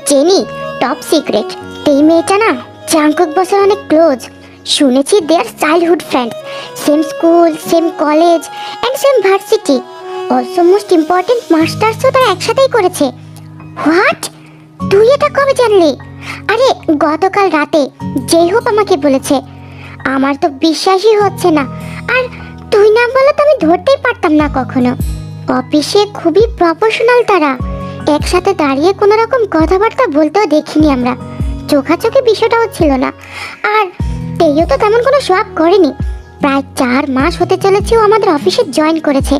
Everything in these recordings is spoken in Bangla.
Jenny top secret. এই মেয়েটা না জাংকুক বসের অনেক ক্লোজ। শুনেছি they are childhood friends, same school, same college and same varsity. Also most important মাস্টার্সও তারা একসাথেই করেছে। হোয়াট? তুই এটা কবে জানলি? আরে গতকাল রাতে যেই হোপ আমাকে বলেছে। আমার তো বিশ্বাসই হচ্ছে না। আর তুই না বলে তো আমি ধরতেই পারতাম না কখনো। অফিসে খুবই প্রফেশনাল তারা। একসাথে দাঁড়িয়ে কোনো রকম কথাবার্তা বলতেও দেখিনি আমরা। চোখাচোখি বিষয়টাও ছিল না। আর তেইও তো তেমন কোনো শখ করেনি। প্রায় 4 মাস হতে চলেছে ও আমাদের অফিসে জয়েন করেছে,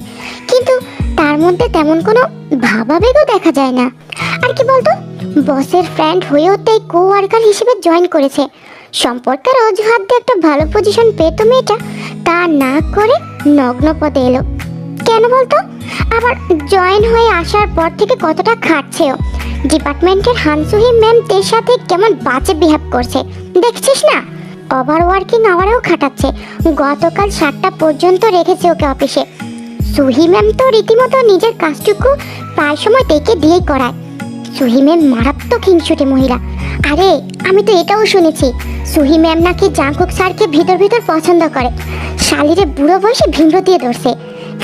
কিন্তু তার মধ্যে তেমন কোনো ভাবাবেগও দেখা যায় না। আর কি বলতো, বসের ফ্রেন্ড হয়েও তাই কো ওয়ার্কার হিসেবে জয়েন করেছে। সম্পর্কের অজুহাত দিয়ে একটা ভালো পজিশন পেত মেয়েটা, তা না করে নগ্ন পদে এলো। কেন বলতো? আবার জয়েন হয়ে আসার পর থেকে কতটা খাটছেও। ডিপার্টমেন্টের হানসুহি ম্যামদের সাথে কেমন বাজে বিহেভ করছে দেখছিস না? ওভার ওয়ার্কিং আওয়ারেও খাটাচ্ছে। গতকাল 7টা পর্যন্ত রেখেছে ওকে অফিসে। সুহি ম্যাম তো রীতিমতো নিজের কাজটুকু প্রায় সময় দেখে দিয়েই করায়। সুহি ম্যাম মারাত্মক হিংসুটে মহিলা। আরে আমি তো এটাও শুনেছি সুহি ম্যাম নাকি জাংকুক স্যারকে ভিতর ভিতর পছন্দ করে। শালিরে বুড়ো বয়সে ভিমরো দিয়ে ধরছে।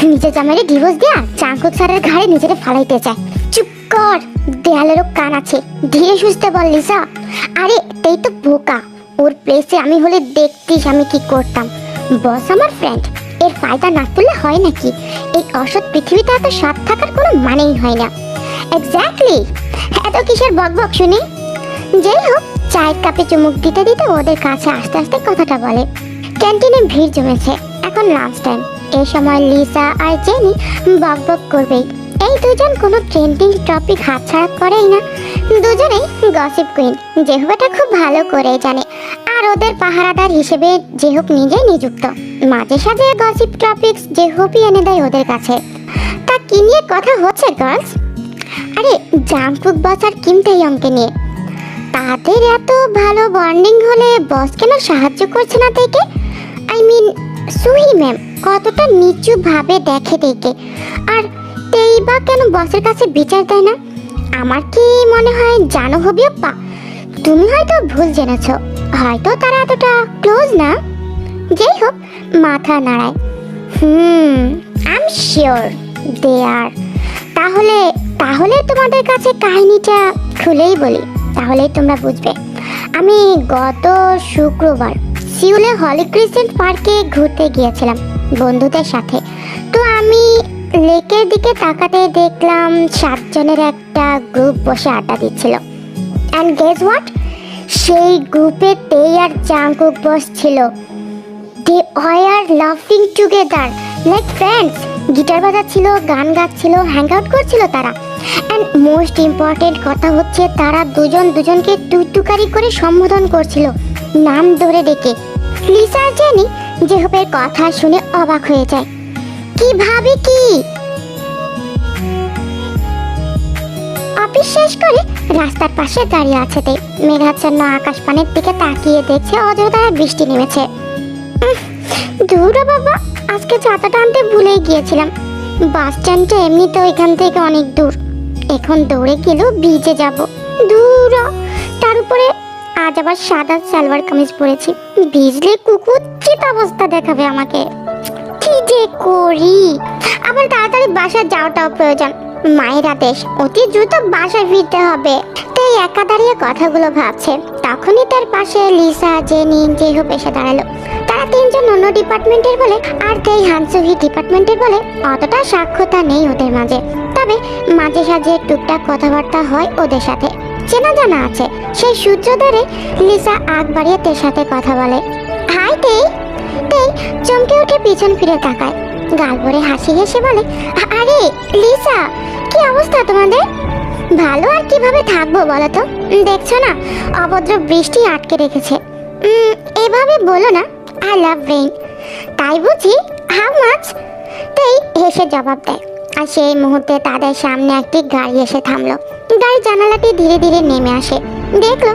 নিজের জামাইরে ডিভোর্স দেয়া জাংকুক স্যারের ঘাড়ে নিজেরে ফালাইতে চায়। চুপ কর, দেয়ালেরও কান আছে, ধীরে সুস্থে বল লিসা। আরে এই তো বোকা। ওর প্লেসে আমি হলে দেখতিস আমি কি করতাম। বস আমার ফ্রেন্ড, এর ফায়দা না তুললে হয় নাকি? এই অসৎ পৃথিবীতে এত সৎ থাকার কোনো মানেই হয় না। এক্স্যাক্টলি। এত কিসের বকবক শুনি? যেই হোক, চায়ের কাপে চুমুক দিতে দিতে ওদের কাছে আস্তে আস্তে কথাটা বলে। ক্যান্টিনে ভিড় জমেছে। এখন লাঞ্চ টাইম। এই সময় লিসা আর জেনি বকবক করবেই। এই দুজন কোনো ট্রেন্ডিং টপিক হাতছাড়া করেই না। দুজনেই গসিপ কুইন, যেহুক এটা খুব ভালো করে জানে। আর ওদের পাহারাদার হিসেবে যেহুক নিজেই নিযুক্ত। মাঝে সাঝে গসিপ টপিকস যেহুকই এনে দেয় ওদের কাছে। তা কি নিয়ে কথা হচ্ছে গার্লস? আরে জাংকুক বস আর কিম তাইয়ংকে নিয়ে। তাদের এত ভালো বন্ডিং হলে বস কেন সাহায্য করছে না দেখে? আই মিন সুহি ম্যাম কতটা নিচু ভাবে দেখে দেখে। আর তেই বা কেন বসের কাছে বিচার দেয় না? আমার কি মনে হয় জানো হবি আপ্পা, তুমি হয়তো ভুল জেনেছ। হয়তো তারা এতটা ক্লোজ না। যেই হোক, মাথা নাড়ায়। আই এম শিওর দে আর। তাহলে তাহলে তোমাদের কাছে কাহিনীটা খুলেই বলি, তাহলেই তোমরা বুঝবে। আমি গত শুক্রবার সিউলে হলি ক্রিসেন্ট পার্কে ঘুরতে গিয়েছিলাম বন্ধুদের সাথে। তো আমি লেকের দিকে তাকাতে দেখলাম 7 জনের একটা গ্রুপ বসে আড্ডা দিচ্ছিল। And guess what? সেই গ্রুপে তেই আর জাংকুক বস ছিল। দে ওয়ার লাফিং টুগেদার লাইক ফ্রেন্ডস। গিটার বাজাচ্ছিল, গান গাচ্ছিল, হ্যাং আউট করছিল তারা। অ্যান্ড মোস্ট ইম্পর্টেন্ট কথা হচ্ছে তারা দুজন দুজনকে টুকটুকারি করে সম্বোধন করছিল, নাম ধরে ডেকে। লিসা আর জেনি যেহুপের কথা শুনে অবাক হয়ে যায়। কিভাবে কি? অফিস শেষ করে রাস্তার পাশে দাঁড়িয়ে আছে তে। মেঘাচ্ছন্ন আকাশ পানের দিকে তাকিয়ে দেখছে অযথায় বৃষ্টি নেমেছে। দূর বাবা, আজকে ছাতাটা আনতে ভুলেই গিয়েছিলাম। বাস স্ট্যান্ডটা এমনিতেও এখান থেকে অনেক দূর। এখন দৌড়ে গেলেও ভিজে যাব। দূর, তার উপরে আজ আবার সাদা সালোয়ার কামিজ পরেছি। ভিজলে কুকুরচিত অবস্থা দেখাবে আমাকে। কি যে করি? আবার তাড়াতাড়ি বাসায় যাওয়াটাও প্রয়োজন। মায়ের আদেশ, অতি দ্রুত বাসায় ফিরতে হবে। তাই একা দাঁড়িয়ে কথাগুলো ভাবছে। তখনই তার পাশে লিসা, জেনি, যেহুপ এসে দাঁড়ালো। তারা 3 জন অন্য ডিপার্টমেন্টের বলে, আর তেই হানসুহি ডিপার্টমেন্টের বলে অতটা সাক্ষরতা নেই ওদের মাঝে। তবে মাঝে সাঝে টুকটাক কথাবার্তা হয় ওদের সাথে, চেনা জানা আছে। সেই সূত্র ধরে লিসা আগ বাড়িয়ে তের সাথে কথা বলে। হাই তেই। তেই চমকে উঠে পিছন ফিরে তাকায়, গাল ভরে হাসি হেসে বলে, আরে লিসা, কি অবস্থা তোমাদের? ভালো, আর কিভাবে থাকবো বলো তো? দেখছো না অভদ্র বৃষ্টি আটকে রেখেছে। এভাবে বলো না, আই লাভ রেইন। তাই বুঝি? How much? তাই হেসে জবাব দেয়। আর সেই মুহূর্তে তাদের সামনে একটি গাড়ি এসে থামলো। গাড়ির জানালাটি ধীরে ধীরে নেমে আসে। দেখলো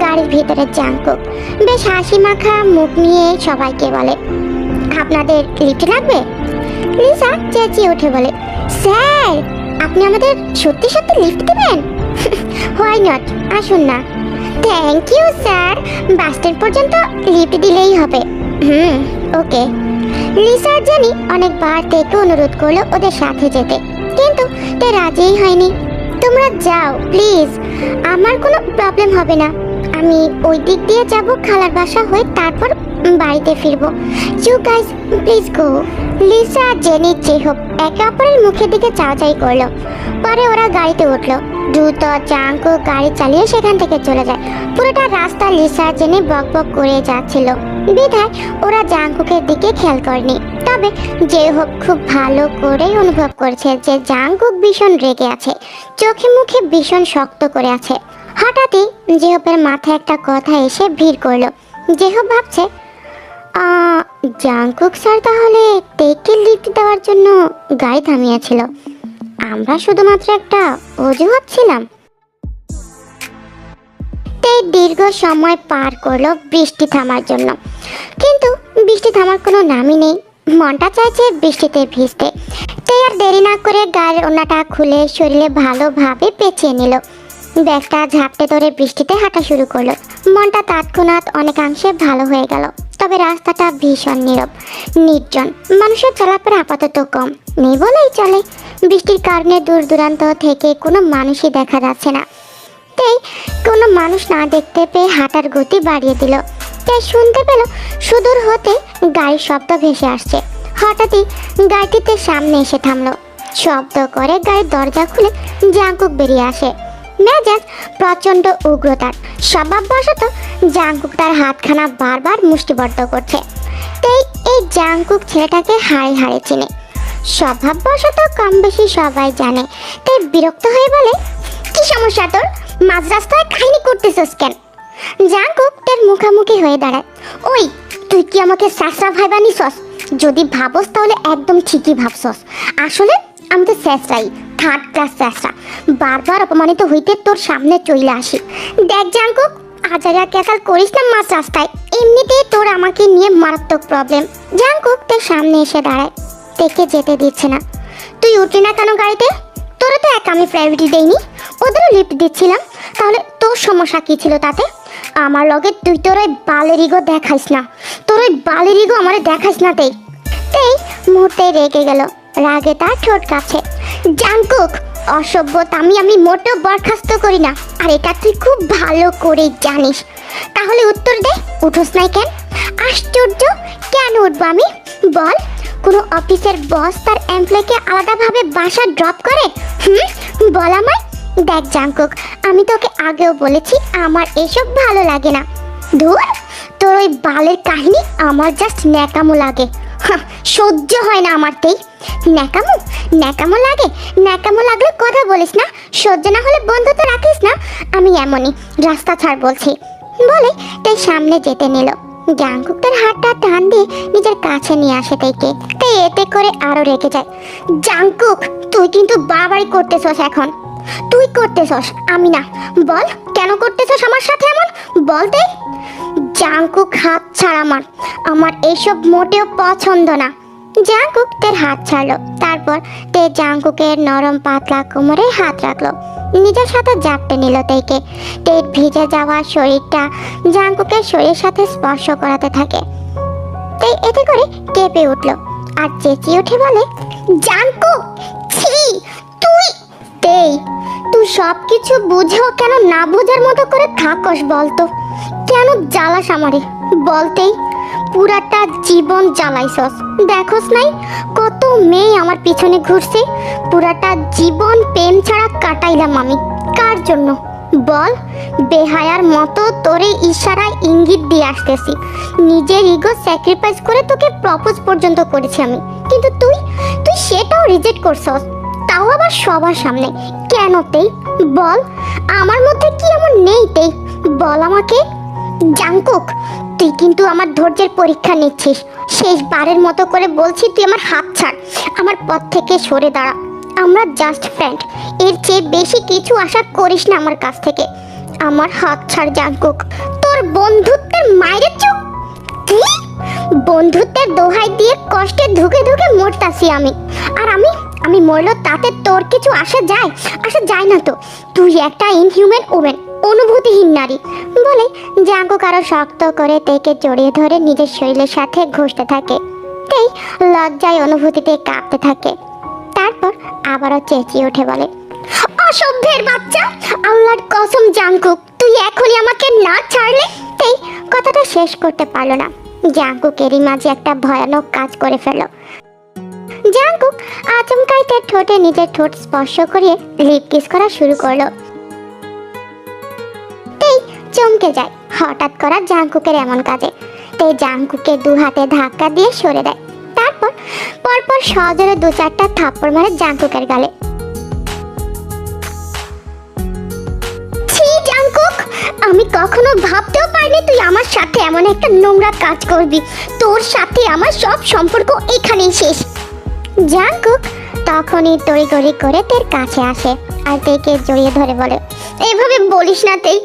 গাড়ির ভিতরে জাংকুক বেশ হাসি মাখা মুখ নিয়ে সবাইকে বলে, আপনাদের লিফট লাগবে? লিসা চেঁচিয়ে উঠে বলে, স্যার আপনি আমাদের সত্যি সত্যি লিফট দেবেন? হোয়াই নট, আসুন না। Thank you sir, bus stand পর্যন্ত লিফট দিলেই হবে। ওকে। লিসা আর জেনি অনেকবার থেকে অনুরোধ করলো ওদের সাথে যেতে, কিন্তু তে রাজিই হয়নি। তোমরা যাও প্লিজ, আমার কোনো প্রবলেম হবে না। আমি ওই দিক দিয়ে যাব খালার বাসা হয়ে, তারপর বাড়িতে ফিরবো। You guys please go. Lisa আর জেনি যে হোক একে অপরের মুখের দিকে চাওয়াচাই করলো। পরে ওরা গাড়িতে উঠলো। দ্রুত জাঙ্কুক গাড়ি চালিয়ে সেখান থেকে চলে যায়। পুরোটা রাস্তা লিসা আর জেনি বক বক করে যাচ্ছিল, বিধায় ওরা জাঙ্কুকের দিকে খেয়াল করেনি। তবে যে হোক খুব ভালো করেই অনুভব করছে যে জাঙ্কুক ভীষণ রেগে আছে, চোখে মুখে ভীষণ শক্ত করে আছে। হঠাৎই জেহপের মাথায় একটা কথা এসে ভিড় করলো। জেহপ ভাবছে, জাঙ্কুক স্যার তাহলে তেকে লিফট দেওয়ার জন্য গাড়ি থামিয়েছিল, আমরা শুধুমাত্র একটা অজুহাত ছিলাম। দীর্ঘ সময় পার করলো বৃষ্টি থামার জন্য, কিন্তু বৃষ্টি থামার কোনো নামই নেই। মনটা চাইছে বৃষ্টিতে ভিজতে। তাই আর দেরি না করে গায়ের ওড়নাটা খুলে শরীরে ভালোভাবে পেঁচিয়ে নিল। ব্যাগটা ঝাপটে ধরে বৃষ্টিতে হাঁটা শুরু করলো। মনটা তৎক্ষণাৎ অনেকাংশে ভালো হয়ে গেল। তবে রাস্তাটা ভীষণ নীরব, নির্জন, মানুষের চলাফেরা আপাতত কম, নেই বলেই চলে। বৃষ্টির কারণে দূর দূরান্ত থেকে কোনো মানুষই দেখা যাচ্ছে না। তাই কোনো মানুষ না দেখতে পেয়ে হাঁটার গতি বাড়িয়ে দিল। তাই শুনতে পেল সুদূর হতে গাড়ির শব্দ ভেসে আসছে। হঠাৎই গাড়িটিতে সামনে এসে থামলো। শব্দ করে গাড়ির দরজা খুলে জাঙ্কুক বেরিয়ে আসে। মেজাজ প্রচণ্ড উগ্রতার। স্বভাববশত জাঙ্কুক তার হাতখানা বারবার মুষ্টিবদ্ধ করছে। তাই এই জাঙ্কুক ছেলেটাকে হাড়ে হাড়ে চিনে। স্বভাববশত কম বেশি সবাই জানে। তাই বিরক্ত হয়ে বলে, কি সমস্যা তোর? মাঝ রাস্তায় খাইনি করতেছস কেন? জাঙ্কুক তার মুখামুখি হয়ে দাঁড়ায়। ওই, তুই কি আমাকে স্যাঁচড়া ভাইবা নিছস? যদি ভাবস তাহলে একদম ঠিকই ভাবছস। আসলে আমি তো স্যাঁচড়াই, থার্ড ক্লাস স্যাঁচড়া। বারবার অপমানিত হইতে তোর সামনে চলে আসি। দেখ জাঙ্কুক, আজারা ক্যাসাল করিস না মাঝ রাস্তায়, এমনিতেই তোর আমাকে নিয়ে মারাত্মক প্রবলেম। জাঙ্কুক তার সামনে এসে দাঁড়ায়। তেকে যেতে দিচ্ছে না। তুই উঠলি না কেন গাড়িতে? তোরা তো এক আমি প্রায়োরিটি দেইনি, ওদেরও লিফট দিচ্ছিলাম। তাহলে তোর সমস্যা কি ছিল তাতে? আমার লগে তুই তোর ওই বালের ইগো দেখাইস না, তোর ওই বালের ইগো আমারে দেখাইস না। তেই মুহূর্তে রেগে গেল। রাগে তার ঠোঁট কাছে। জাঙ্কুক, অসভ্যতা আমি মোটেও বরখাস্ত করি না, আর এটা তুই খুব ভালো করে জানিস। তাহলে উত্তর দে, উঠোস নাই কেন? আশ্চর্য, কেন উঠবো আমি বল? কোনো অফিসের বস তার এমপ্লয়কে আলাদাভাবে বাসা ড্রপ করে? বল আমায়। দেখ জাঙ্কুক, আমি তোকে আগেও বলেছি আমার এসব ভালো লাগে না। ধুর, তোর ওই বালের কাহিনী আমার জাস্ট ন্যাকামো লাগে। সহ্য হয় না আমার। ন্যাকামো লাগে? ন্যাকামো লাগলে কথা বলিস না, সহ্য না হলে বন্ধুত্ব রাখিস না। আমি এমনই, রাস্তা ছাড় বলছি বলে তাই সামনে যেতে নিল। জাঙ্কুক তার হাতটা টান দিয়ে নিজের কাছে নিয়ে আসে তাইকে। তাই এতে করে আরো রেগে যায়। জাঙ্কুক, তুই কিন্তু বাড়াবাড়ি করতেছস এখন। তুই করতেছস, আমি না। বল কেন করতেছস আমার সাথে এমন? বলতে। জাঙ্কুক, হাত ছাড় আমার এইসব মোটেও পছন্দ না। জাঙ্কুক তার হাত ছাড়লো। তারপর তে জাঙ্কুকের নরম পাতলা কোমরে হাত রাখলো, নিজের সাথে জাপটে নিল তাইকে। টেট ভিজে যাওয়া শরীরটা জাঙ্কুকের শরীরের সাথে স্পর্শ করাতে থাকে। তাই এতে করে কেঁপে উঠলো আর চেঁচিয়ে উঠে বলে, জাঙ্কুক, ছি তুই সব কিছু বুঝেও কেন না বোঝার মতো করে থাকস বলতো? কেন জ্বালাস আমারে বলতেই? পুরাটা জীবন জ্বালাইছস, দেখোস নাই কত মেয়ে আমার পিছনে ঘুরছে? পুরাটা জীবন প্রেম ছাড়া কাটাইলাম আমি, কার জন্য বল? বেহায়ার মতো তোরে ইশারায় ইঙ্গিত দিয়ে আসতেছি, নিজের ইগো স্যাক্রিফাইস করে তোকে প্রপোজ পর্যন্ত করেছি আমি, কিন্তু তুই সেটাও রিজেক্ট করছস, তাও আবার সবার সামনে। কেন বল? আমার মধ্যে কি এমন নেই বল আমাকে। জাঙ্কুক, তুই কিন্তু আমার ধৈর্যের পরীক্ষা নিচ্ছিস। শেষবারের মতো করে বলছি, তুই আমার হাত ছাড়, আমার পথ থেকে সরে দাঁড়া। আমরা জাস্ট ফ্রেন্ড, এর চেয়ে বেশি কিছু আশা করিস না আমার কাছ থেকে। আমার হাত ছাড় জাঙ্কুক, তোর বন্ধুত্বের মায়ের চোখ। কি বন্ধুত্বের দোহাই দিয়ে কষ্টে ধুকে ধুকে মরতাছি আমি। আর আমি মরলো তাতে তোর কিছু আসা যায় না তো। তুই একটা ইনহিউম্যান ওমেন, অনুভূতিহীন নারী। বলে জাঙ্কুক আরো শক্ত করে তেকে জড়িয়ে ধরে নিজের শরীরের সাথে ঘষতে থাকে। তেই লজ্জায় অনুভূতিতে কাঁপতে থাকে। তারপর আবারও চেঁচিয়ে উঠে বলে, অসভ্যের বাচ্চা, আল্লাহর কসম জাঙ্কুক, তুই এখনই আমাকে না ছাড়লে। তেই কথাটা শেষ করতে পারলো না। জাঙ্কুকেরই মাঝে একটা ভয়ানক কাজ করে ফেলল। জাঙ্কুক আচমকাই তার ঠোঁটে নিজের ঠোঁট স্পর্শ করিয়ে লিপ কিস করা শুরু করলো। তেই চমকে যায় হঠাৎ করা জাঙ্কুকের এমন কাজে। তেই জাঙ্কুকে দু হাতে ধাক্কা দিয়ে সরে দেয়। তারপর পরপর সজোরে 2-4টা থাপ্পড় মারে জাঙ্কুকের গালে। ছি জাঙ্কুক, আমি কখনো ভাবতেও পারিনি তুই আমার সাথে এমন একটা নোংরা কাজ করবি। তোর সাথে আমার সব সম্পর্ক এখানেই শেষ। জাঙ্কুক তখনই তড়িঘড়ি করে তের কাছে আসে আর তেকে জড়িয়ে ধরে বলে, এভাবে বলিস না তেই,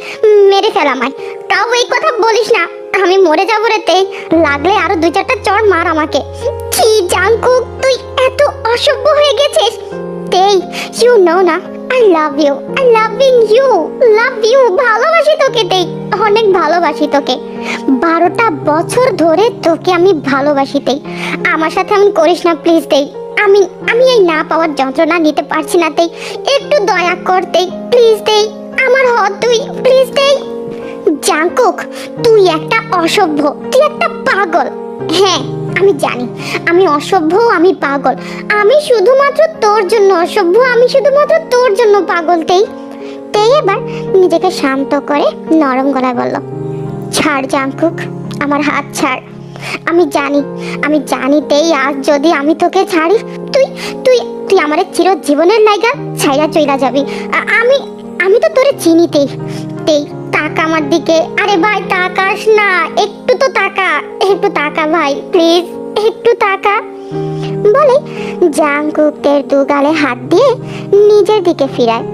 মেরে ফেল আমায়। তাও এই কথা বলিস না, আমি মরে যাবো রে তেই, লাগলে আরো 2-4টা চড় মার আমাকে। কি জাঙ্কুক, তুই এত অসভ্য হয়ে গেছিস। তেই, ইউ নো না, I love you, I loving you, love you, ভালোবাসি তোকে তেই, অনেক ভালোবাসি তোকে। 12টা বছর ধরে তোকে আমি ভালোবাসি তেই। আমার সাথে এমন করিস না প্লিজ তেই। আমি এই না পাওয়ার যন্ত্রণা নিতে পারছি না তেই, একটু দয়া কর তেই, প্লিজ তেই, আমার হ তুই, প্লিজ তেই। জাঙ্কুক, তুই একটা অসভ্য, তুই একটা পাগল। হ্যাঁ আমি জানি আমি অসভ্য, আমি পাগল। আমি শুধুমাত্র তোর জন্য অসভ্য, আমি শুধুমাত্র তোর জন্য পাগল। তেই এবার নিজেকে শান্ত করে নরম গলায় বলল, ছাড় জাঙ্কুক, আমার হাত ছাড়। আমি জানি তেই, আজ যদি আমি তোকে ছাড়ি, তুই তুই তুই আমার চিরজীবনের লাইগা ছাইরা চইলা যাবি। আমি তো তোরে চিনি তেই। তাকা আমার দিকে। আরে ভাই তাকাস না, একটু তো তাকা, একটু তাকা ভাই প্লিজ, একটু তাকা। বলে জাঙ্কুকের 2 গালে হাত দিয়ে নিজের দিকে ফিরায়।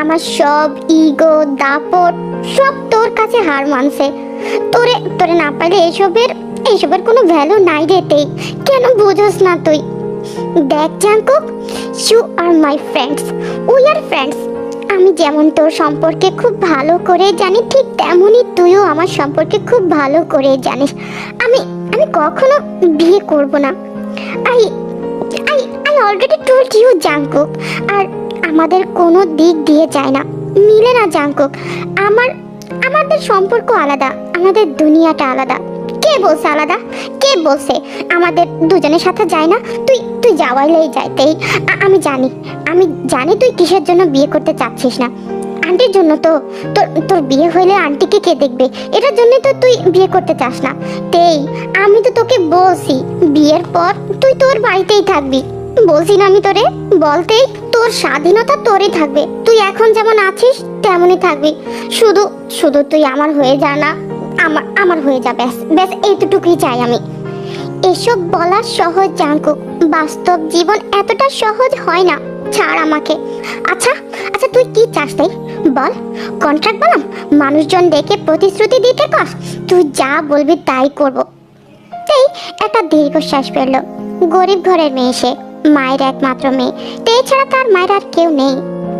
আমার সব ইগো দাপট সব তোর কাছে হার মানছে। তোরে না পাইলে এসবের কোনো ভ্যালু নাই রে তেই, কেন বুঝোস না তুই? দেখ Jungkook, you are my friends, we are friends. আমি যেমন তোর সম্পর্কে খুব ভালো করে জানি, ঠিক তেমনই তুইও আমার সম্পর্কে খুব ভালো করে জানিস। আমি কখনো বিয়ে করব না। I already told you Jungkook. আর আমাদের কোনো দিক দিয়ে যায় না, মিলে না জাঙ্কুক। আমাদের সম্পর্ক আলাদা, আমাদের দুনিয়াটা আলাদা। কে বলছে আলাদা? কে বলছে আমাদের দুজনের সাথে যায় না? তুই যাওয়াইলেই যায় তেই। আমি জানি তুই কিসের জন্য বিয়ে করতে চাচ্ছিস না। আন্টির জন্য তো। তোর বিয়ে হইলে আন্টিকে কে দেখবে, এটার জন্যই তো তুই বিয়ে করতে চাস না। তেই আমি তো তোকে বলছি বিয়ের পর তুই তোর বাড়িতেই থাকবি। বলছি না আমি তোরে, বলতেই তোর স্বাধীনতা তোরই থাকবে। তুই এখন যেমন আছিস তেমনই থাকবি। শুধু তুই আমার হয়ে যা না, আমার হয়ে যা, ব্যাস এইটুকুই চাই আমি। এসব বলা সহজ জাঙ্কুক, বাস্তব জীবন এতটা সহজ হয় না। ছাড় আমাকে। আচ্ছা তুই কি চাস তাই বল? কন্ট্রাক্ট বললাম, মানুষজন দেখে প্রতিশ্রুতি দিতে কস, তুই যা বলবি তাই করব। তাই একটা দীর্ঘশ্বাস ফেললো। গরিব ঘরের মেয়ে সে, মায়ের একমাত্র মেয়ে। তাই ছাড়া তার মায়ের আর কেউ নেই।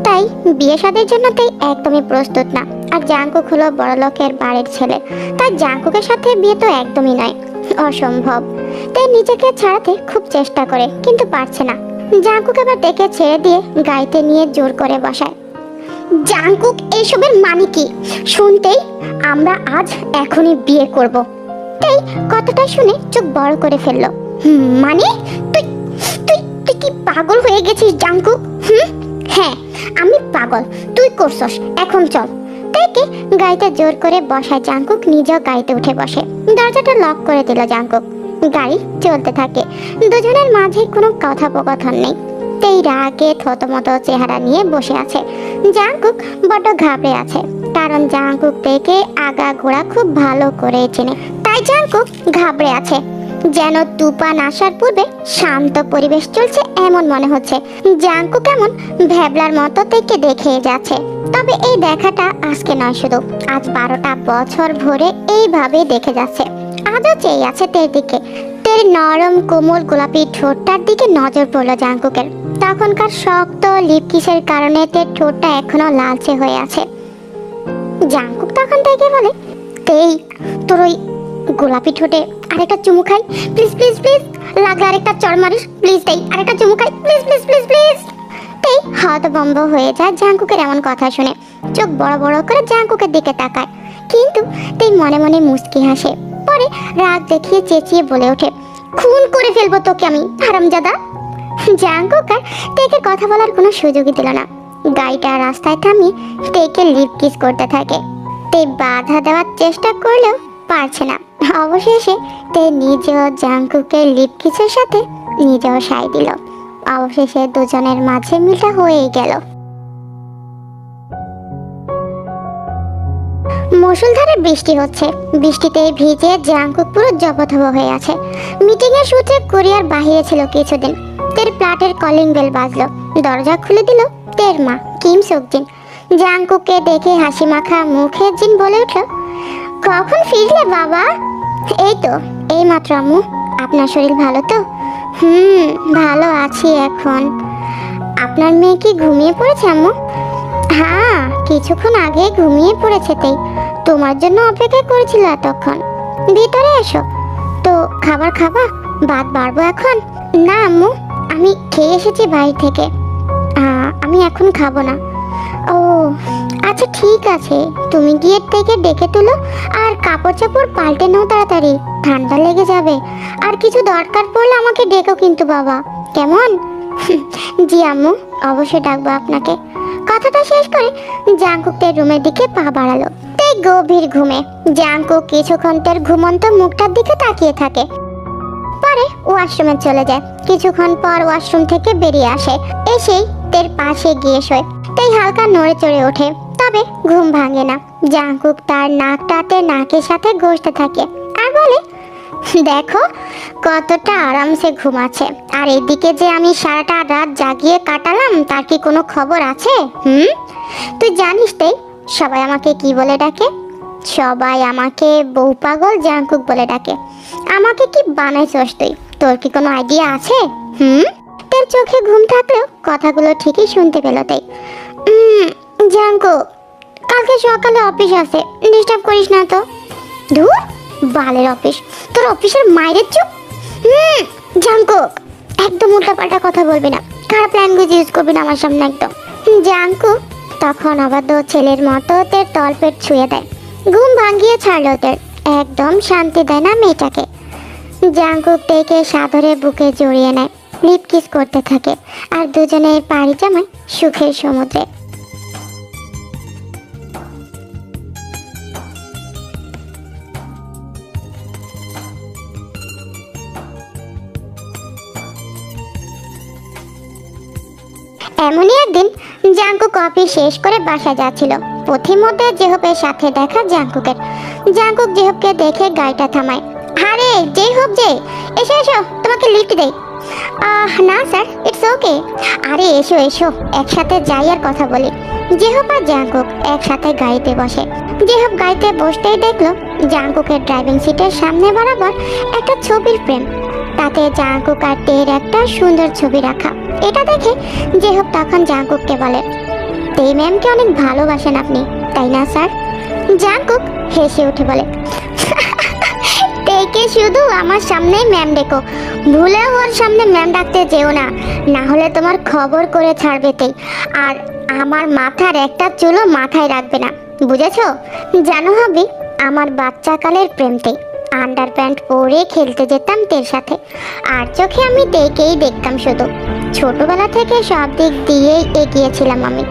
তাই বিয়ে শাদীর জন্য তাই একদমই প্রস্তুত না। আর জাঙ্কুক হলো বড় লোকের বাড়ির ছেলে, তাই জাঙ্কুকের সাথে বিয়ে তো একদমই নয়, অসম্ভব। তাই নিজেকে ছাড়াতে খুব চেষ্টা করে কিন্তু পারছে না। জাঙ্কুক এবার ডেকে ছেড়ে দিয়ে গাড়িতে নিয়ে জোর করে বসায়। জাঙ্কুক, এইসবের মানে কি? শুনতেই আমরা আজ এখনই বিয়ে করব। তাই কথাটা শুনে চোখ বড় করে ফেললো। মানে তুই তুই তুই কি পাগল হয়ে গেছিস জাঙ্কুক? হ্যাঁ আমি পাগল, তুই করছস। এখন চল। তাইকে গাড়িতে জোর করে বসায় জাঙ্কুক নিজেও গাড়িতে উঠে বসে। দরজাটা লক করে দিল জাঙ্কুক। গাড়ি চলতে থাকে। দুজনের মাঝে কোনো কথোপকথন নেই। তেই রাগে থতমত চেহারা নিয়ে বসে আছে। জাঙ্কুক বড্ড ঘাবড়ে আছে, কারণ জাঙ্কুক থেকে আগাগোড়া খুব ভালো করে চেনে। তাই জাঙ্কুক ঘাবড়ে আছে, যেন তুফান আসার পূর্বে শান্ত পরিবেশ চলছে এমন মনে হচ্ছে। জাঙ্কুক কেমন ভ্যাবলার মতো থেকে দেখে যাচ্ছে। তবে এই দেখাটা আজকে নয়, শুধু আজ 12টা বছর ভরে এইভাবে দেখে যাচ্ছে। আজও চেয়ে আছে তের দিকে। তের নরম কোমল গোলাপি ঠোঁটটার দিকে নজর পড়লো জাঙ্কুকের। তখনকার শক্ত লিপ কিসের কারণে তের ঠোঁটটা এখনো লালচে হয়ে আছে। জাঙ্কুক তখন থেকে বলে, তেই তোর ওই গোলাপি ঠোঁটে আরেকটা চুমু খাই, প্লিজ প্লিজ প্লিজ, লাগলে আরেকটা চড় মারিস প্লিজ, তেই আরেকটা চুমু খাই প্লিজ প্লিজ প্লিজ প্লিজ। তেই হতভম্ব হয়ে যায় জাঙ্কুকের এমন কথা শুনে। চোখ বড় বড় করে জাঙ্কুকের দিকে তাকায়, কিন্তু তেই মনে মনে মুচকি হাসে। পরে রাগ দেখিয়ে চেঁচিয়ে বলে ওঠে, খুন করে ফেলবো তোকে আমি, হারামজাদা। জাঙ্কুক আর তেকে কথা বলার কোনো সুযোগই দিল না। গাড়িটা রাস্তায় থামিয়ে তেকে লিপ কিস করতে থাকে। তে বাধা দেওয়ার চেষ্টা করলেও পারছে না। অবশেষে তে নিজেও জাঙ্কুকের লিপ কিসের সাথে নিজেও সায় দিল। অবশেষে দুজনের মাঝে মিলটা হয়েই গেল। মুষলধারে বৃষ্টি হচ্ছে। বৃষ্টিতে ভিজে জাঙ্কুক পুরো জবথব হয়ে আছে। মিটিং এর সূত্রে কোরিয়ার বাহিরে ছিল কিছুদিন। তের ফ্ল্যাটের কলিং বেল বাজলো। দরজা খুলে দিল তের মা কিম সুকজিন। জাঙ্কুককে দেখে হাসি মাখা মুখে জিন বলে উঠল, কখন ফিরলে বাবা? এই তো এইমাত্র আম্মু। আপনার শরীর ভালো তো? ভালো আছি এখন। আপনার মেয়ে কি ঘুমিয়ে পড়েছে আম্মু? হ্যাঁ, কিছুক্ষণ আগে ঘুমিয়ে পড়েছে। তেই তোমার জন্য অপেক্ষা করেছিল এতক্ষণ। ভিতরে এসো। তো খাবার খাবা? ভাত বাড়বো এখন? না আম্মু, আমি খেয়ে এসেছি বাইরে থেকে। আমি এখন খাবো না। ও আচ্ছা ঠিক আছে, তুমি গিয়ে থেকে ডেকে তুলো আর কাপড় চাপড় পাল্টে নাও তাড়াতাড়ি, ঠান্ডা লেগে যাবে। আর কিছু দরকার পড়লে আমাকে ডেকো কিন্তু বাবা, কেমন? জি আম্মু, অবশ্যই ডাকবো আপনাকে। কথাটা শেষ করে জাঙ্কুক তের রুমের দিকে পা বাড়ালো। তে গভীর ঘুমে। জাঙ্কুক কিছুক্ষণ তের ঘুমন্ত মুখটার দিকে তাকিয়ে থাকে। পরে ওয়াশরুমে চলে যায়। কিছুক্ষণ পর ওয়াশরুম থেকে বেরিয়ে আসে। এসেই তের পাশে গিয়ে শোয়। তাই হালকা নড়ে চড়ে ওঠে, তবে ঘুম ভাঙে না। জাঙ্কুক তার নাকটাতে নাকের সাথে ঘষতে থাকে আর বলে, দেখো কতটা আরামসে ঘুমাচ্ছে। আর এদিকে যে আমি সারাটা রাত জাগিয়ে কাটালাম তার কি কোনো খবর আছে? তুই জানিস তাই সবাই আমাকে কি বলে ডাকে? সবাই আমাকে বউ পাগল জাঙ্কুক বলে ডাকে। আমাকে কি বানাইছস তুই? তোর কি কোনো আইডিয়া আছে? তোর চোখে ঘুম থাকলেও কথাগুলো ঠিকই শুনতে পেল। তাই জাঙ্কুক, কালকে সকালে অফিস আছে, ডিস্টার্ব করিস না তো। ধুর, বালের অফিস, তোর অফিসের মাইরের চুপ। জাঙ্কুক, একদম উল্টাপাল্টা কথা বলবি না, খারাপ ল্যাঙ্গুয়েজ ইউজ করবি না আমার সামনে একদম। জাঙ্কুক তখন অবাধ্য ছেলের মতো তের তলপেট ছুঁয়ে দেয়। ঘুম ভাঙিয়ে ছাড়লো তের, একদম শান্তি দেয় না মেয়েটাকে। জাঙ্কুক তেকে সাদরে বুকে জড়িয়ে নেয়, লিপ কিস করতে থাকে আর দুজনের পাড়ি জমায় সুখের সমুদ্রে। এমনই একদিন জাঙ্কুক অফিস শেষ করে বাসা যাচ্ছিল। পথিমধ্যে জেহবের সাথে দেখা জাঙ্কুকের। জাঙ্কুক জেহবকে দেখে গাড়িটা থামায়। আরে জেহব যে, এসো এসো, তোমাকে লিফট দেই। না স্যার, ইটস ওকে। আরে এসো এসো, একসাথে যাই আর কথা বলি। জেহব আর জাঙ্কুক একসাথে গাড়িতে বসে। জেহব গাড়িতে বসতেই দেখলো জাঙ্কুকের ড্রাইভিং সিটের সামনে বরাবর একটা ছবির ফ্রেম। তাতে জাঙ্কুক আর তের একটা সুন্দর ছবি রাখা। এটা দেখে জেহব তখন জাঙ্কুককে বলে, তেই ম্যামকে অনেক ভালোবাসেন আপনি, তাই না স্যার? জাঙ্কুক হেসে উঠে বলে, তেকে শুধু আমার সামনেই ম্যাম ডেকো, ভুলেও ওর সামনে ম্যাম ডাকতে যেও না, না হলে তোমার খবর করে ছাড়বে তেই। আর আমার মাথার একটা চুলও মাথায় রাখবে না, বুঝেছো? জানো হবি, আমার বাচ্চাকালের প্রেমতেই আন্ডার প্যান্ট পরে খেলতে যেতাম তের সাথে, আর চোখে আমি তেকেই দেখতাম শুধু। ছোটবেলা থেকে সব দিক দিয়েই এগিয়েছিলাম আমি,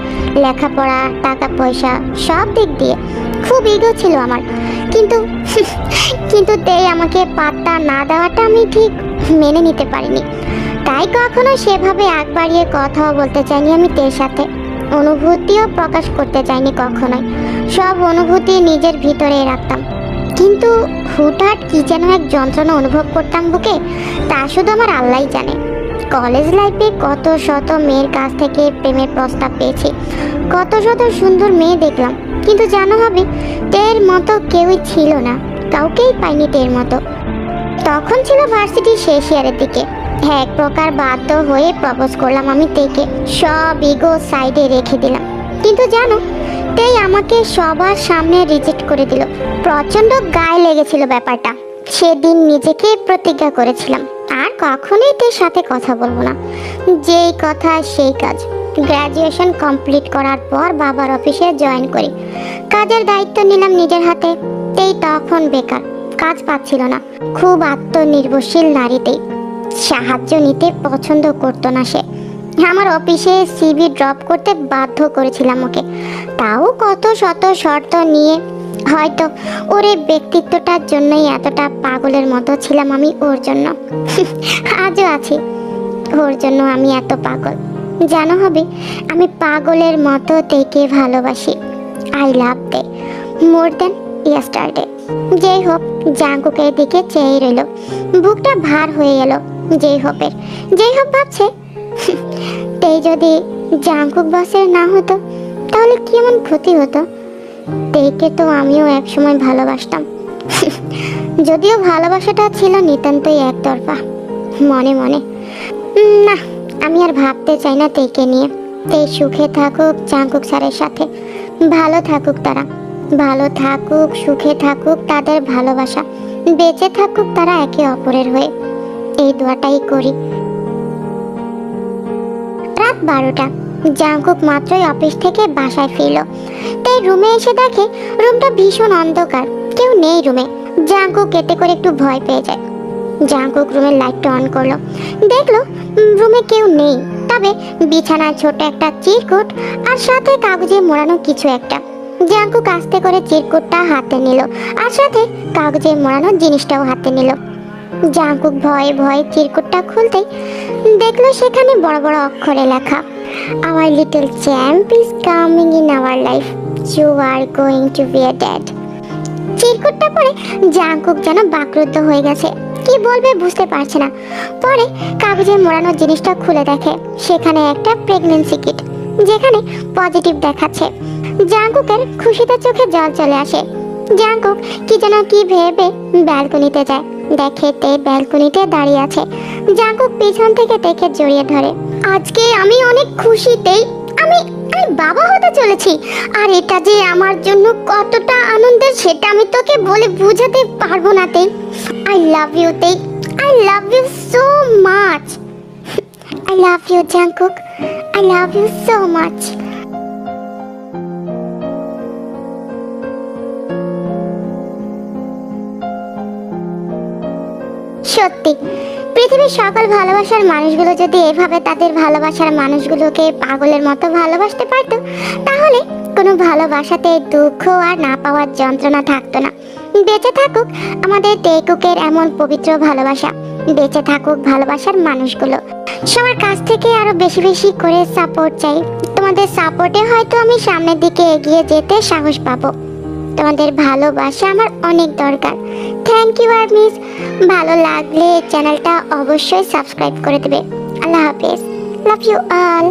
লেখাপড়া, টাকা পয়সা, সব দিক দিয়ে খুব ইগো ছিল আমার। কিন্তু কিন্তু তেই আমাকে পাত্তা না দেওয়াটা আমি ঠিক মেনে নিতে পারিনি। তাই কখনো সেভাবে আগ বাড়িয়ে কথাও বলতে চাইনি আমি তের সাথে, অনুভূতিও প্রকাশ করতে চাইনি কখনোই। সব অনুভূতি নিজের ভিতরে রাখতাম। কিন্তু হুটহাট কি যেন এক যন্ত্রণা অনুভব করতাম বুকে, তা শুধু আমার আল্লাহই জানে। কলেজ লাইফে কত শত মেয়ের কাছ থেকে প্রেমের প্রস্তাব পেয়েছি, কত শত সুন্দর মেয়ে দেখলাম, কিন্তু জানো হবে তের মতো কেউই ছিল না। কাউকেই পাইনি তের মতো। তখন ছিল ভার্সিটির শেষ ইয়ারের দিকে। এক প্রকার বাধ্য হয়ে প্রপোজ করলাম আমি তেকে। সব ইগো সাইডে রেখে দিলাম। কিন্তু জানো, তেই আমাকে সবার সামনে রিজেক্ট করে দিল। প্রচন্ড গায়ে লেগেছিল ব্যাপারটা। সেদিন নিজেকে প্রতিজ্ঞা করেছিলাম আর কখনোই তের সাথে কথা বলবো না। যেই কথা সেই কাজ। গ্র্যাজুয়েশন কমপ্লিট করার পর বাবার অফিসে জয়েন করি। কাজের দায়িত্ব নিলাম নিজের হাতে। তেই তখন বেকার, কাজ পাচ্ছিল না। খুব আত্মনির্ভরশীল নারীতেই। সাহায্য নিতে পছন্দ করতো না সে। আমার অফিসে সিভি ড্রপ করতে বাধ্য করেছিলাম ওকে, তাও কত শত শর্ত নিয়ে। হয়তো ওর এই ব্যক্তিত্বটার জন্যই এতটা পাগলের মতো ছিলাম আমি ওর জন্য। আজও আছি ওর জন্য। আমি এত পাগল জানো হবে, আমি পাগলের মতো তেকে ভালোবাসি। I love they more than yesterday. যেই হোক, জাঙ্কুকের দিকে চেয়ে রইল। বুকটা ভার হয়ে এলো যেই হোপ ভাবছে, তেই যদি জাঙ্কুক বসের না হতো তাহলে কি এমন ক্ষতি হতো। তেকে তো আমিও একসময় ভালোবাসতাম। যদিও ভালোবাসাটা ছিল নিতান্তই একতরফা। মনে মনে না, আমি আর ভাবতে চাই না তেকে নিয়ে। তেই সুখে থাকুক জাঙ্কুক স্যারের সাথে। ভালো থাকুক তারা, ভালো থাকুক, সুখে থাকুক তাদের ভালোবাসা। বেঁচে থাকুক তারা একে অপরের হয়ে। এই দোয়াটাই করি। রাত 12টা। জাঙ্কুক মাত্রই অফিস থেকে বাসায় ফিরল। তাই রুমে এসে দেখে রুমটা ভীষণ অন্ধকার, কেউ নেই রুমে। জাঙ্কুক এতে করে একটু ভয় পেয়ে যায়। জাঙ্কুক রুমের লাইটটা অন করলো। দেখলো রুমে কেউ নেই, তবে বিছানায় ছোট একটা চিরকুট আর সাথে কাগজে মোড়ানো কিছু একটা। জাঙ্কুক আস্তে করে চিরকুটটা হাতে নিল আর সাথে কাগজে মোড়ানো জিনিসটাও হাতে নিল। জাঙ্কুক ভয়ে ভয়ে চিরকুটটা খুলতেই দেখলো সেখানে বড় বড় অক্ষরে লেখা, our little champ is coming in our life, you are going to be a dad. চিরকুটটা পড়ে জাঙ্কুক যেন বাকরুদ্ধ হয়ে গেছে। কি বলবে বুঝতে পারছে না। পরে কাগজে মোড়ানো জিনিসটা খুলে দেখে সেখানে একটা প্রেগন্যান্সি কিট, যেখানে পজিটিভ দেখাচ্ছে। জাঙ্কুকের খুশিতে চোখে জল চলে আসে। জাঙ্কুক কি যেন কি ভেবে ব্যালকনিতে যায়। দেখে তে ব্যালকনিতে দাঁড়িয়ে আছে। জাঙ্কুক পিছন থেকে দেখে জড়িয়ে ধরে। আজকে আমি অনেক খুশিতেই আমি বাবা হতে চলেছি। আর এটা যে আমার জন্য কতটা আনন্দের সেটা আমি তোকে বলে বোঝাতে পারবো না Tae. I love you Tae, I love you so much. I love you Jungkook, I love you so much. সত্যি পৃথিবীর সকল ভালোবাসার মানুষগুলো যদি এভাবে তাদের ভালোবাসার মানুষগুলোকে পাগলের মতো ভালোবাসতে পারতো, তাহলে কোনো ভালোবাসাতে দুঃখ আর না পাওয়ার যন্ত্রণা থাকতো না। বেঁচে থাকুক আমাদের টেকুকের এমন পবিত্র ভালোবাসা। বেঁচে থাকুক ভালোবাসার মানুষগুলো। সবার কাছ থেকে আরো বেশি বেশি করে সাপোর্ট চাই। তোমাদের সাপোর্টে হয়তো আমি সামনের দিকে এগিয়ে যেতে সাহস পাবো। তোমাদের ভালোবাসা আমার অনেক দরকার। থ্যাংক ইউ আর মিস। ভালো লাগলে চ্যানেলটা অবশ্যই সাবস্ক্রাইব করে দেবে। আল্লাহ হাফেজ। Love you all.